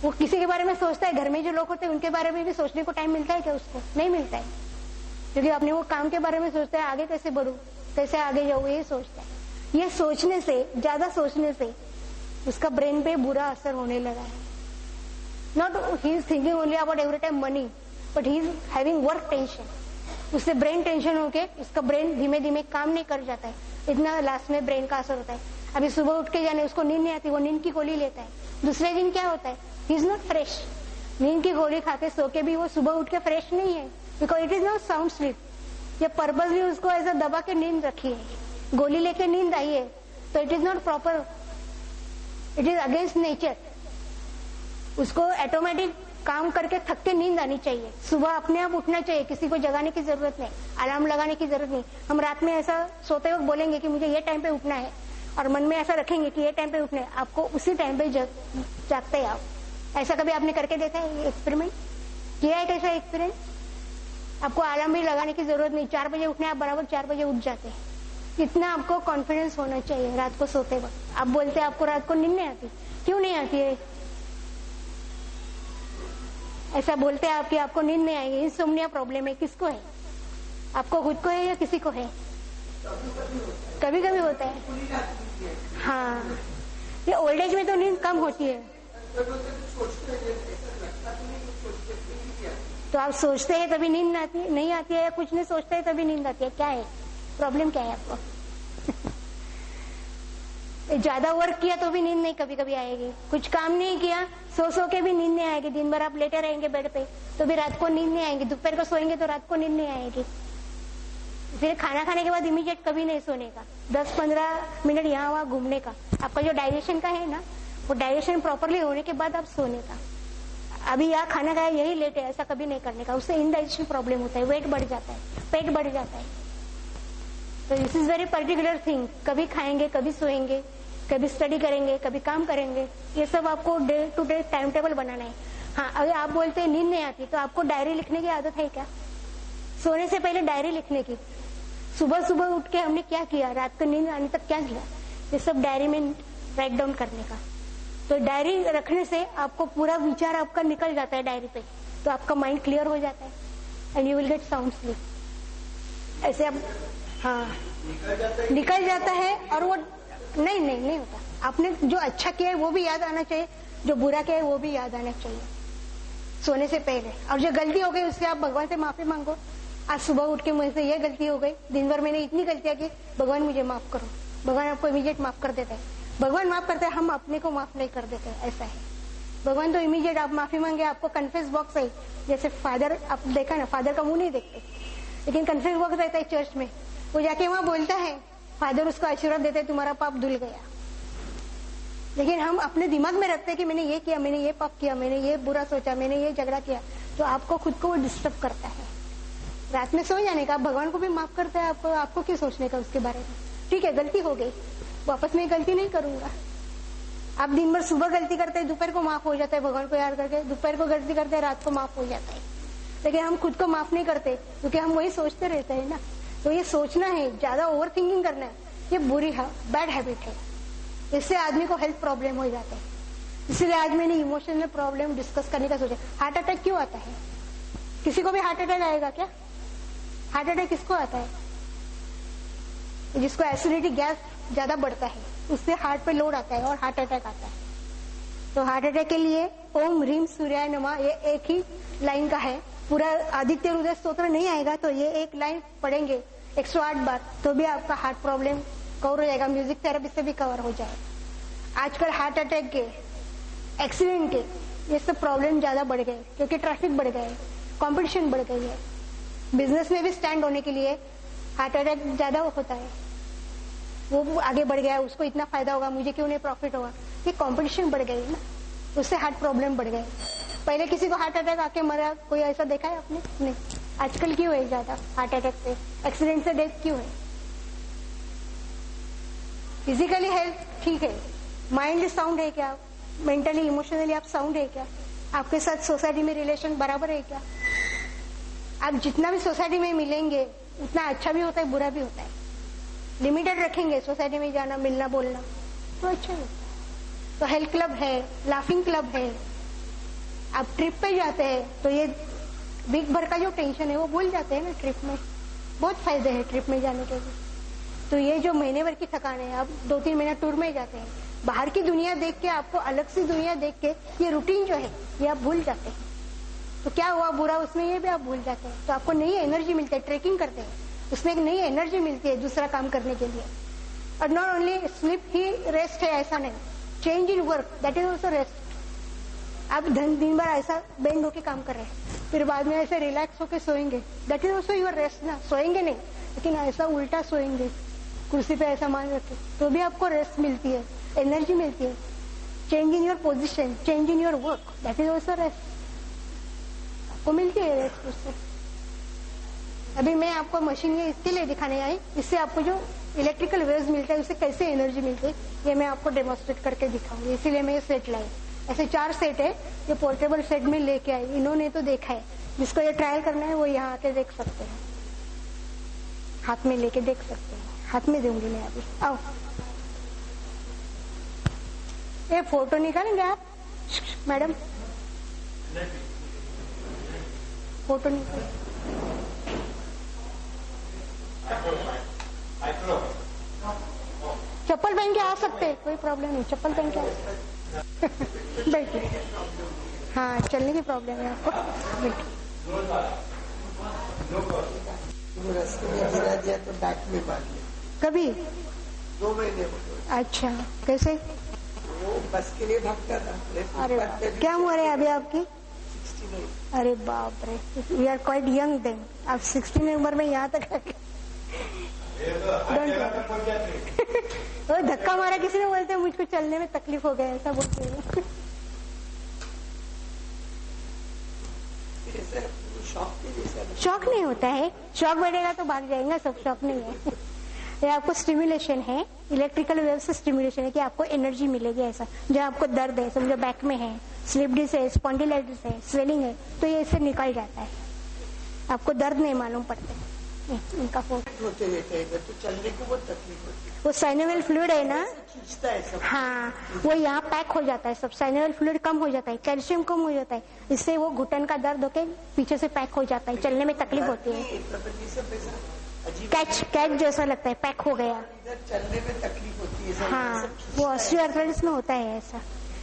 वो किसी के बारे में सोचता है, घर में जो लोग होते हैं उनके बारे में भी सोचने को टाइम मिलता है क्या उसको? नहीं मिलता है, क्योंकि अपने वो काम के बारे में सोचता है, आगे कैसे बढ़ू, कैसे आगे जाऊँ, ये सोचता है। ये सोचने से, ज्यादा सोचने से उसका ब्रेन पे बुरा असर होने लगा है। Not he is thinking only about every time money, but he is having work tension. उससे ब्रेन टेंशन होके उसका ब्रेन धीमे धीमे काम नहीं कर जाता है, इतना लास्ट में ब्रेन का असर होता है। अभी सुबह उठ के जाने उसको नींद नहीं आती, वो नींद की गोली लेता है, दूसरे दिन क्या होता है, ही इज नॉट फ्रेश। नींद की गोली खाके सो के भी वो सुबह उठ के फ्रेश नहीं है, because it is not sound sleep. ये पर्पसली उसको ऐसा दबा के नींद रखी है, गोली लेके नींद आई है, तो it is not proper, it is against nature. उसको ऑटोमेटिक काम करके थक के नींद आनी चाहिए, सुबह अपने आप उठना चाहिए, किसी को जगाने की जरूरत नहीं, अलार्म लगाने की जरूरत नहीं। हम रात में ऐसा सोते वक्त बोलेंगे कि मुझे ये टाइम पे उठना है, और मन में ऐसा रखेंगे कि ये टाइम पे उठना है, आपको उसी टाइम पे जागते हैं आप। ऐसा कभी आपने करके देखा है, एक्सपेरिमेंट किया है कैसा एक्सपेरिमेंट? आपको अलार्म भी लगाने की जरूरत नहीं, 4 बजे उठने, आप बराबर 4 बजे उठ जाते हैं। इतना आपको कॉन्फिडेंस होना चाहिए रात को सोते वक्त। आप बोलते हैं आपको रात को नींद नहीं आती, क्यों नहीं आती है? ऐसा बोलते हैं आप कि आपको नींद नहीं आएगी, इंसोम्निया प्रॉब्लम है, किसको है? आपको खुद को है या किसी को है? कभी कभी होता है। हाँ, ये ओल्ड एज में तो नींद कम होती है। तो आप सोचते हैं तभी नींद नहीं आती है, या कुछ नहीं सोचते है तभी नींद आती है? क्या है प्रॉब्लम, क्या है आपको? ज्यादा वर्क किया तो भी नींद नहीं कभी कभी आएगी, कुछ काम नहीं किया सो के भी नींद नहीं आएगी, दिन भर आप लेटे रहेंगे बेड पे तो भी रात को नींद नहीं आएगी, दोपहर को सोएंगे तो रात को नींद नहीं आएगी। फिर खाना खाने के बाद इमीडिएट कभी नहीं सोने का, 10-15 मिनट यहाँ वहाँ घूमने का। आपका जो डाइजेशन का है ना, वो डाइजेशन प्रॉपरली होने के बाद आप सोने का। अभी यहाँ खाना खाया यही लेट है, ऐसा कभी नहीं करने का, उससे इनडाइजेशन प्रॉब्लम होता है, वेट बढ़ जाता है, पेट बढ़ जाता है। तो this is very particular thing. कभी खाएंगे, कभी सोएंगे, कभी स्टडी करेंगे, कभी काम करेंगे, ये सब आपको day to day time table बनाना है। हाँ, अगर आप बोलते हैं नींद नहीं आती तो आपको डायरी लिखने की आदत है क्या? सोने से पहले डायरी लिखने की, सुबह सुबह उठ के हमने क्या किया, रात को नींद आने तक क्या किया, ये सब डायरी में राइट डाउन करने का। तो डायरी रखने से आपको पूरा विचार आपका निकल जाता है डायरी पे, तो आपका माइंड क्लियर हो जाता है and you will get sound sleep. ऐसे आप, हाँ, निकल जाता है। और वो नहीं होता। आपने जो अच्छा किया है वो भी याद आना चाहिए, जो बुरा किया है वो भी याद आना चाहिए सोने से पहले। और जो गलती हो गई उससे आप भगवान से माफी मांगो। आज सुबह उठ के मुझसे ये गलती हो गई, दिन भर मैंने इतनी गलतियां की, भगवान मुझे माफ करो। भगवान आपको इमीडिएट माफ कर देता है। भगवान माफ करते हैं, हम अपने को माफ नहीं कर देते, ऐसा है। भगवान तो इमीडिएट आप माफी मांगे, आपको कन्फेस बॉक्स है, जैसे फादर, आप देखा ना, फादर का मुंह नहीं देखते लेकिन कन्फेस बॉक्स रहता है चर्च में, वो जाके वहां बोलता है, फादर उसको आशीर्वाद देते हैं, तुम्हारा पाप धुल गया। लेकिन हम अपने दिमाग में रखते हैं कि मैंने ये किया, मैंने ये पाप किया, मैंने ये बुरा सोचा, मैंने ये झगड़ा किया, तो आपको खुद को वो डिस्टर्ब करता है। रात में सो जाने का, आप भगवान को भी माफ करते हैं, आपको क्यों सोचने का उसके बारे में? ठीक है, गलती हो गई, वापस में गलती नहीं करूंगा। आप दिन भर सुबह गलती करते हैं, दोपहर को माफ हो जाता है भगवान को याद करके, दोपहर को गलती करते हैं, रात को माफ हो जाता है। लेकिन हम खुद को माफ नहीं करते क्योंकि हम वही सोचते रहते हैं ना। तो ये सोचना है, ज्यादा ओवर थिंकिंग करना है, ये बुरी बैड हैबिट है। इससे आदमी को हेल्थ प्रॉब्लम हो जाता है। इसलिए आज मैंने इमोशनल प्रॉब्लम डिस्कस करने का सोचा। हार्ट अटैक क्यों आता है? किसी को भी हार्ट अटैक आएगा क्या? हार्ट अटैक किसको आता है? जिसको एसिडिटी गैस ज्यादा बढ़ता है, उससे हार्ट पे लोड आता है और हार्ट अटैक आता है। तो हार्ट अटैक के लिए ओम ह्रीम सूर्याय नमः, ये एक ही लाइन का है। पूरा आदित्य हृदय स्तोत्र नहीं आएगा तो ये एक लाइन पढ़ेंगे 108 बार, तो भी आपका हार्ट प्रॉब्लम कवर हो जाएगा। म्यूजिक थेरेपी से भी कवर हो जाएगा। आजकल हार्ट अटैक के, एक्सीडेंट के, ये सब प्रॉब्लम ज्यादा बढ़ गए क्योंकि ट्रैफिक बढ़ गए, कंपटीशन बढ़ गई है। बिजनेस में भी स्टैंड होने के लिए हार्ट अटैक ज्यादा होता है। वो आगे बढ़ गया, उसको इतना फायदा होगा, मुझे क्यों नहीं प्रॉफिट होगा, ये कंपटीशन बढ़ गई ना, उससे हार्ट प्रॉब्लम बढ़ गए। पहले किसी को हार्ट अटैक आके मरा, कोई ऐसा देखा है आपने? नहीं। आजकल क्यों है ज्यादा हार्ट अटैक से, एक्सीडेंट से डेथ क्यों है? फिजिकली हेल्थ ठीक है, माइंड साउंड है क्या? मेंटली इमोशनली आप साउंड है क्या? आपके साथ सोसाइटी में रिलेशन बराबर है क्या? आप जितना भी सोसाइटी में मिलेंगे उतना अच्छा भी होता है, बुरा भी होता है। लिमिटेड रखेंगे सोसाइटी में जाना, मिलना, बोलना, तो अच्छा होता है। तो हेल्थ क्लब है, लाफिंग क्लब है, आप ट्रिप पे जाते हैं तो ये वीक भर का जो टेंशन है वो भूल जाते हैं ना ट्रिप में। बहुत फायदे हैं ट्रिप में जाने के भी। तो ये जो महीने भर की थकान है, आप 2-3 महीना टूर में जाते हैं, बाहर की दुनिया देख के, आपको अलग सी दुनिया देख के ये रूटीन जो है ये आप भूल जाते हैं। तो क्या हुआ बुरा उसमें, ये भी आप भूल जाते हैं। तो आपको नई एनर्जी मिलती है, ट्रेकिंग करते हैं उसमें एक नई एनर्जी मिलती है दूसरा काम करने के लिए। और not only sleep he rest है ऐसा नहीं, change in work that is also rest. आप दिन भर ऐसा बेंड होके काम कर रहे हैं, फिर बाद में ऐसे रिलैक्स होके सोएंगे, that is also your rest ना। सोएंगे नहीं लेकिन ऐसा उल्टा सोएंगे, कुर्सी पे ऐसा मान रखे, तो भी आपको रेस्ट मिलती है, एनर्जी मिलती है। Change in your position, change in your work, that is also rest, आपको मिलती है रेस्ट उससे। अभी मैं आपको मशीन ये इसके लिए दिखाने आई, इससे आपको जो इलेक्ट्रिकल वेव्स मिलता है उससे कैसे एनर्जी मिलती है ये मैं आपको डेमोन्स्ट्रेट करके दिखाऊंगी। इसीलिए मैं ये सेट लाई। ऐसे 4 सेट है, ये पोर्टेबल सेट में लेके आई। इन्होंने तो देखा है, जिसको ये ट्रायल करना है वो यहाँ आके देख सकते हैं, हाथ में लेके देख सकते हैं। हाथ में दूंगी मैं अभी, आओ। ये फोटो निकालेंगे आप मैडम, फोटो निकाल। चप्पल पहन के आ सकते हैं, कोई प्रॉब्लम नहीं, चप्पल पहन के आ सकते। बैठिए, हाँ चलने की प्रॉब्लम है आपको, बैठिए। रास्ते में गिरा दिया तो बैक में मार लिया कभी 2 महीने हो गए। अच्छा, कैसे? वो बस के लिए भागता था। अरे क्या उम्र है अभी आपकी? 69। अरे बाप रे, we are quite young then. आप 16 उम्र में यहाँ तक वो धक्का मारा किसी ने, बोलते हैं मुझको चलने में तकलीफ हो गया, ऐसा बोलते हैं। शौक नहीं होता है, शौक बढ़ेगा तो भाग जाएगा, सब शौक नहीं है। ये आपको स्टिमुलेशन है, इलेक्ट्रिकल वेव से स्टिमुलेशन है कि आपको एनर्जी मिलेगी। ऐसा जो आपको दर्द है, समझो बैक में है, स्लिप डिस्क है, स्पॉन्डिलाइटिस है, स्वेलिंग है, तो ये इससे निकल जाता है, आपको दर्द नहीं मालूम पड़ता। इनका फोटो होते रहते हैं तो चलने को बहुत तकलीफ होती है। वो साइनोवियल फ्लूइड है ना, खींचता है सब। हाँ, वो यहाँ पैक हो जाता है सब, साइनोवियल फ्लूइड कम हो जाता है, कैल्शियम कम हो जाता है, इससे वो घुटन का दर्द होके पीछे से पैक हो जाता है, चलने में तकलीफ होती है। कैच जैसा लगता है, पैक हो गया। चलने में तकलीफ होती है। हाँ, वो ऑस्टियोआर्थराइटिस में होता है, ऐसा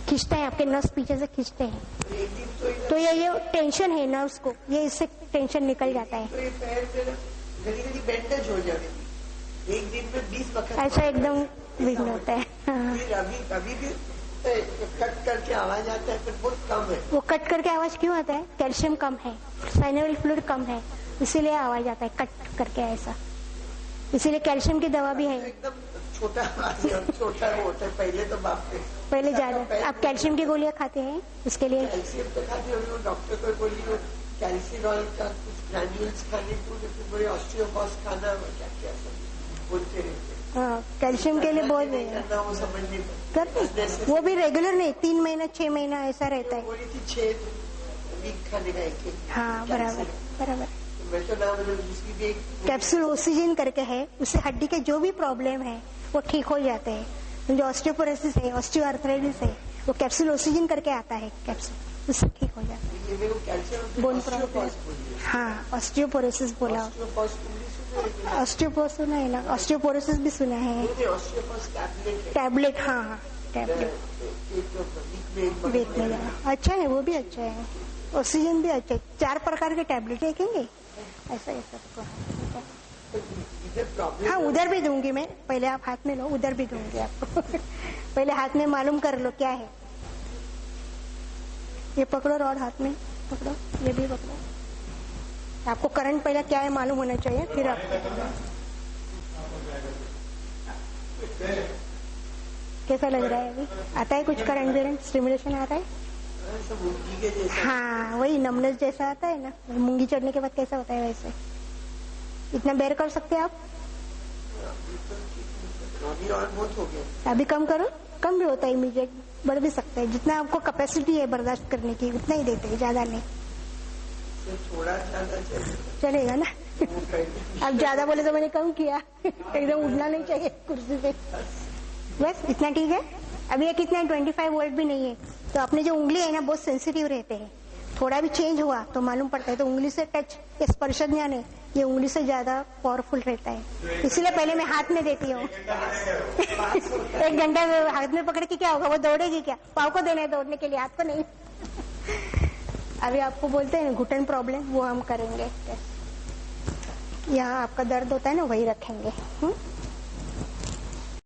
खींचता है, आपके नर्व्स पीछे से खींचते हैं। तो ये टेंशन है नर्व्स को, ये इससे टेंशन निकल जाता है। तो ये पैर में कभी बैंडेज हो जाएगी, एक दिन में 20 वक्त ऐसा एकदम विघ्न होता है। हाँ। फिर अभी भी कट करके आवाज आता है, पर बहुत कम है। वो कट करके आवाज क्यों आता है? कैल्शियम कम है, साइनोवियल फ्लूइड कम है, इसीलिए आवाज आता है कट करके ऐसा। इसीलिए कैल्शियम की दवा भी है। एकदम छोटा छोटा होता है, पहले तो बाप रे, पहले ज्यादा। आप कैल्शियम की गोलियां खाते हैं उसके लिए? कैल्शियम तो खाते हो, डॉक्टर को बोली कैल्सिनॉल का कुछ ग्रैन्यूल्स खाने को, फिर बोले ऑस्टियोपॉस खाना, क्या क्या सब बोलते रहते। हाँ, कैल्शियम के लिए बहुत करना, वो समझ नहीं करते, वो भी रेगुलर नहीं, 3 महीना 6 महीना ऐसा रहता है। बोली थी 6 वीक खाने का एक। हाँ बराबर बराबर। मैं तो नाम उसकी भी एक कैप्सूल ऑक्सीजन करके है, उससे हड्डी के जो भी प्रॉब्लम है वो ठीक हो जाते हैं। जो ऑस्टियोपोरोसिस है, ऑस्टियोआर्थराइटिस है, वो कैप्सूल ऑक्सीजन करके आता है, कैप्सूल उससे ठीक हो जाता है। ये मेरे को कैल्शियम बोन प्रॉब्लम, हाँ ऑस्टियोपोरोसिस बोला। ऑस्टियोपोरोसिस सुना है ना, ऑस्टियोपोरोसिस भी सुना है। टैबलेट, हाँ हाँ टैबलेट, वेट में जाना अच्छा है, वो भी अच्छा है। ऑक्सीजन भी अच्छा है, 4 प्रकार के टैबलेट देखेंगे ऐसा है सबको। हाँ उधर भी दूंगी मैं, पहले आप हाथ में लो, उधर भी दूंगी आपको। पहले हाथ में मालूम कर लो क्या है। ये पकड़ो रॉड, हाथ में पकड़ो, ये भी पकड़ो। आपको करंट पहले क्या है मालूम होना चाहिए, फिर आप कैसा लग रहा है अभी? आता है कुछ करंट विरंट, स्टिमुलेशन आता है? हाँ वही नमनेस जैसा आता है ना, मूंगी चढ़ने के बाद कैसा होता है वैसे। इतना बेर कर सकते हैं आप? अभी कम करो, कम भी होता है, इमीडिएट बढ़ भी सकता है। जितना आपको कैपेसिटी है बर्दाश्त करने की उतना ही देते हैं, ज्यादा नहीं। थोड़ा ज्यादा चलेगा ना? अब ज्यादा बोले तो मैंने कम किया। एकदम उठना नहीं चाहिए कुर्सी से, बस इतना ठीक है। अभी ये कितना है, 25 वोल्ट भी नहीं है, तो अपने जो उंगली है ना बहुत सेंसिटिव रहते हैं, थोड़ा भी चेंज हुआ तो मालूम पड़ता है। तो उंगली से टच, ये स्पर्श ज्ञान है, ये उंगली से ज्यादा पावरफुल रहता है। इसीलिए पहले मैं हाथ में देती हूँ। 1 घंटा हाथ में पकड़ के क्या होगा, वो दौड़ेगी क्या? पाँव को देना है दौड़ने के लिए, हाथ को नहीं। अभी आपको बोलते हैं घुटन प्रॉब्लम, वो हम करेंगे। यहाँ आपका दर्द होता है ना, वही रखेंगे।